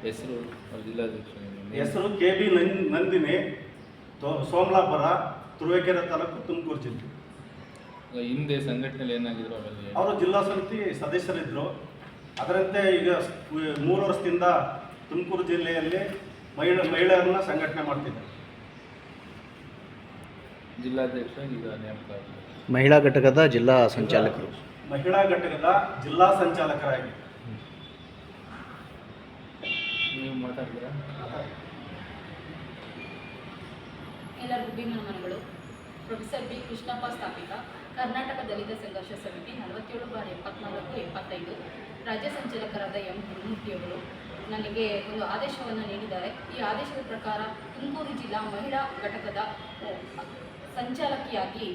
ಹೆಸರು ಜಿಲ್ಲಾಧ್ಯಕ್ಷ ಹೆಸರು KB ನಂದಿನಿ, ಸೋಮಲಾಪುರ, ತುರುವೇಕೆರೆ ತಾಲೂಕು, ತುಮಕೂರು ಜಿಲ್ಲೆ. ಹಿಂದೆ ಸಂಘಟನೆಯಲ್ಲಿ ಏನಾಗಿದ್ರು ಅವರು ಜಿಲ್ಲಾ ಸಮಿತಿ ಸದಸ್ಯರಿದ್ದರು. ಅದರಂತೆ ಈಗ 3 ವರ್ಷದಿಂದ ತುಮಕೂರು ಜಿಲ್ಲೆಯಲ್ಲಿ ಮಹಿಳೆಯರನ್ನ ಸಂಘಟನೆ ಮಾಡ್ತಿದ್ದಾರೆ. ಜಿಲ್ಲಾಧ್ಯಕ್ಷ ಈಗ ನೇಮಕ ಮಹಿಳಾ ಘಟಕದ ಜಿಲ್ಲಾ ಸಂಚಾಲಕರು, ಮಹಿಳಾ ಘಟಕದ ಜಿಲ್ಲಾ ಸಂಚಾಲಕರಾಗಿ ನೀವು ಮಾತಾಡ್ತೀರಾ? ಎಲ್ಲರಿಗೂ ಭೀಮನಮನಗಳು. ಪ್ರೊಫೆಸರ್ ಬಿ ಕೃಷ್ಣಪ್ಪ ಸ್ಥಾಪಿತ ಕರ್ನಾಟಕ ದಲಿತ ಸಂಘರ್ಷ ಸಮಿತಿ 47/74/75 ರಾಜ್ಯ ಸಂಚಾಲಕರಾದ ಎಂ ಗುರುಮೂರ್ತಿಯವರು ನನಗೆ ಒಂದು ಆದೇಶವನ್ನು ನೀಡಿದ್ದಾರೆ. ಈ ಆದೇಶದ ಪ್ರಕಾರ ತುಮಕೂರು ಜಿಲ್ಲಾ ಮಹಿಳಾ ಘಟಕದ ಸಂಚಾಲಕಿಯಾಗಿ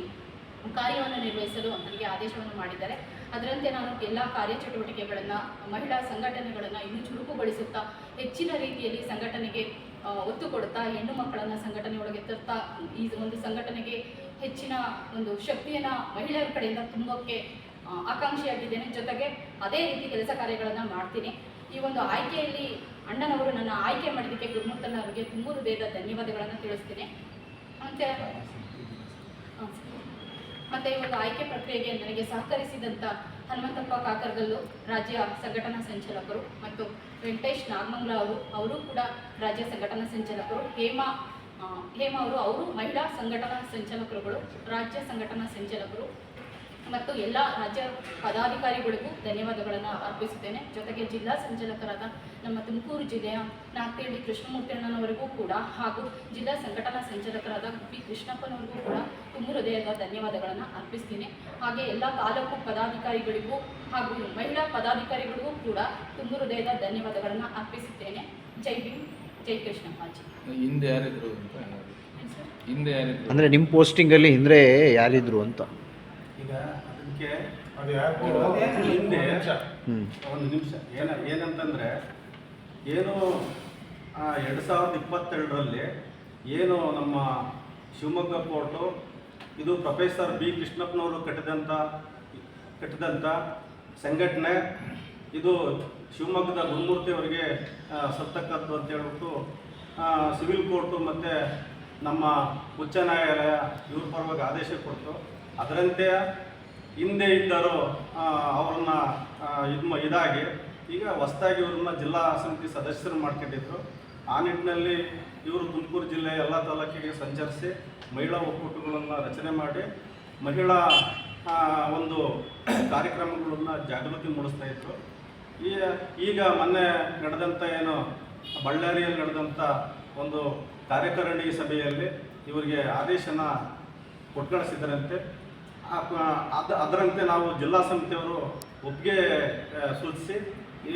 ಕಾರ್ಯವನ್ನು ನಿರ್ವಹಿಸಲು ನನಗೆ ಆದೇಶವನ್ನು ಮಾಡಿದ್ದಾರೆ. ಅದರಂತೆ ನಾನು ಎಲ್ಲ ಕಾರ್ಯಚಟುವಟಿಕೆಗಳನ್ನು, ಮಹಿಳಾ ಸಂಘಟನೆಗಳನ್ನು ಇನ್ನೂ ಚುರುಕುಗೊಳಿಸುತ್ತಾ ಹೆಚ್ಚಿನ ರೀತಿಯಲ್ಲಿ ಸಂಘಟನೆಗೆ ಒತ್ತು ಕೊಡುತ್ತಾ ಹೆಣ್ಣು ಮಕ್ಕಳನ್ನು ಸಂಘಟನೆಯೊಳಗೆ ತರ್ತಾ ಈ ಒಂದು ಸಂಘಟನೆಗೆ ಹೆಚ್ಚಿನ ಒಂದು ಶಕ್ತಿಯನ್ನು ಮಹಿಳೆಯರ ಕಡೆಯಿಂದ ತುಂಬಕ್ಕೆ ಆಕಾಂಕ್ಷಿಯಾಗಿದ್ದೇನೆ. ಜೊತೆಗೆ ಅದೇ ರೀತಿ ಕೆಲಸ ಕಾರ್ಯಗಳನ್ನು ಮಾಡ್ತೀನಿ. ಈ ಒಂದು ಆಯ್ಕೆಯಲ್ಲಿ ಅಣ್ಣನವರು ನನ್ನ ಆಯ್ಕೆ ಮಾಡಿದ್ದಕ್ಕೆ ಗುರುಮೂರ್ತನವರಿಗೆ ತುಂಬ ಹೃದಯದ ಧನ್ಯವಾದಗಳನ್ನು ತಿಳಿಸ್ತೀನಿ. ಮತ್ತು ಈ ಒಂದು ಆಯ್ಕೆ ಪ್ರಕ್ರಿಯೆಗೆ ನನಗೆ ಸಹಕರಿಸಿದಂಥ ಹನುಮಂತಪ್ಪ ಕಾಕರ್ಗಲ್ಲು ರಾಜ್ಯ ಸಂಘಟನಾ ಸಂಚಾಲಕರು ಮತ್ತು ವೆಂಕಟೇಶ್ ನಾಗಮಂಗಲ ಅವರು ಕೂಡ ರಾಜ್ಯ ಸಂಘಟನಾ ಸಂಚಾಲಕರು, ಹೇಮಾ ಅವರು ಮಹಿಳಾ ಸಂಘಟನಾ ಸಂಚಾಲಕರುಗಳು, ರಾಜ್ಯ ಸಂಘಟನಾ ಸಂಚಾಲಕರು ಮತ್ತು ಎಲ್ಲ ರಾಜ್ಯ ಪದಾಧಿಕಾರಿಗಳಿಗೂ ಧನ್ಯವಾದಗಳನ್ನು ಅರ್ಪಿಸುತ್ತೇನೆ. ಜೊತೆಗೆ ಜಿಲ್ಲಾ ಸಂಚಾಲಕರಾದ ನಮ್ಮ ತುಮಕೂರು ಜಿಲ್ಲೆಯ ನಾಗ್ತಿಹಳ್ಳಿ ಕೃಷ್ಣಮೂರ್ತಿ ಅಣ್ಣನವರಿಗೂ ಕೂಡ ಹಾಗೂ ಜಿಲ್ಲಾ ಸಂಘಟನಾ ಸಂಚಾಲಕರಾದ ಪಿ ಕೃಷ್ಣಪ್ಪನವರಿಗೂ ಕೂಡ ತುಂಬ ಹೃದಯದ ಧನ್ಯವಾದಗಳನ್ನು ಅರ್ಪಿಸ್ತೀನಿ. ಹಾಗೆ ಎಲ್ಲ ತಾಲೂಕು ಪದಾಧಿಕಾರಿಗಳಿಗೂ ಹಾಗೂ ಮಹಿಳಾ ಪದಾಧಿಕಾರಿಗಳಿಗೂ ಕೂಡ ತುಂಬ ಹೃದಯದ ಧನ್ಯವಾದಗಳನ್ನು ಅರ್ಪಿಸುತ್ತೇನೆ. ಜೈ ಭೀಮ್, ಜೈ ಕೃಷ್ಣಪ್ಪಾಜಿ. ಹಿಂದೆ ಯಾರಿದ್ರು ಅಂತ? ಹಿಂದೆ ಯಾರಿದ್ರು ಅಂದರೆ ನಿಮ್ಮ ಪೋಸ್ಟಿಂಗಲ್ಲಿ ಹಿಂದೆ ಯಾರಿದ್ರು ಅಂತ? ಈಗ ಅದಕ್ಕೆ ಹಿಂದೆ ಒಂದು ನಿಮಿಷ ಏನಂತಂದರೆ ಏನು 2022ರಲ್ಲಿ ಏನು ನಮ್ಮ ಶಿವಮೊಗ್ಗ ಕೋರ್ಟು ಇದು ಪ್ರೊಫೆಸರ್ ಬಿ ಕೃಷ್ಣಪ್ಪನವರು ಕಟ್ಟಿದಂಥ ಸಂಘಟನೆ, ಇದು ಶಿವಮೊಗ್ಗದ ಗುರುಮೂರ್ತಿ ಅವರಿಗೆ ಸತ್ತಕ್ಕದ್ದು ಅಂತ ಹೇಳ್ಬಿಟ್ಟು ಸಿವಿಲ್ ಕೋರ್ಟು ಮತ್ತು ನಮ್ಮ ಉಚ್ಚ ನ್ಯಾಯಾಲಯ ಇವ್ರ ಪರವಾಗಿ ಆದೇಶ ಕೊಟ್ಟು ಅದರಂತೆ ಹಿಂದೆ ಇದ್ದರು ಅವ್ರನ್ನ ಇದಾಗಿ ಈಗ ಹೊಸದಾಗಿ ಇವ್ರನ್ನ ಜಿಲ್ಲಾ ಸಮಿತಿ ಸದಸ್ಯರು ಮಾಡ್ಕೊಂಡಿದ್ರು. ಆ ನಿಟ್ಟಿನಲ್ಲಿ ಇವರು ತುಮಕೂರು ಜಿಲ್ಲೆಯ ಎಲ್ಲ ತಾಲೂಕಿಗೆ ಸಂಚರಿಸಿ ಮಹಿಳಾ ಒಕ್ಕೂಟಗಳನ್ನು ರಚನೆ ಮಾಡಿ ಮಹಿಳಾ ಒಂದು ಕಾರ್ಯಕ್ರಮಗಳನ್ನು ಜಾಗೃತಿ ಮೂಡಿಸ್ತಾಯಿದ್ರು. ಈಗ ಮೊನ್ನೆ ನಡೆದಂಥ ಏನು ಬಳ್ಳಾರಿಯಲ್ಲಿ ನಡೆದಂಥ ಒಂದು ಕಾರ್ಯಕಾರಿಣಿ ಸಭೆಯಲ್ಲಿ ಇವರಿಗೆ ಆದೇಶನ ಕೊಟ್ಕಳಿಸಿದರಂತೆ. ಅದರಂತೆ ನಾವು ಜಿಲ್ಲಾ ಸಮಿತಿಯವರು ಒಪ್ಪಿಗೆ ಸೂಚಿಸಿ ಈ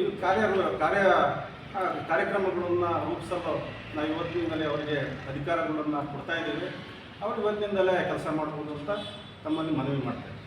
ಕಾರ್ಯಕ್ರಮಗಳನ್ನು ರೂಪಿಸಲು ನಾವು ಇವತ್ತಿನಿಂದಲೇ ಅವರಿಗೆ ಅಧಿಕಾರಗಳನ್ನು ಕೊಡ್ತಾ ಇದ್ದೀವಿ. ಅವರು ಇವತ್ತಿನಿಂದಲೇ ಕೆಲಸ ಮಾಡ್ಬೋದು ಅಂತ ತಮ್ಮಲ್ಲಿ ಮನವಿ ಮಾಡ್ತೇವೆ.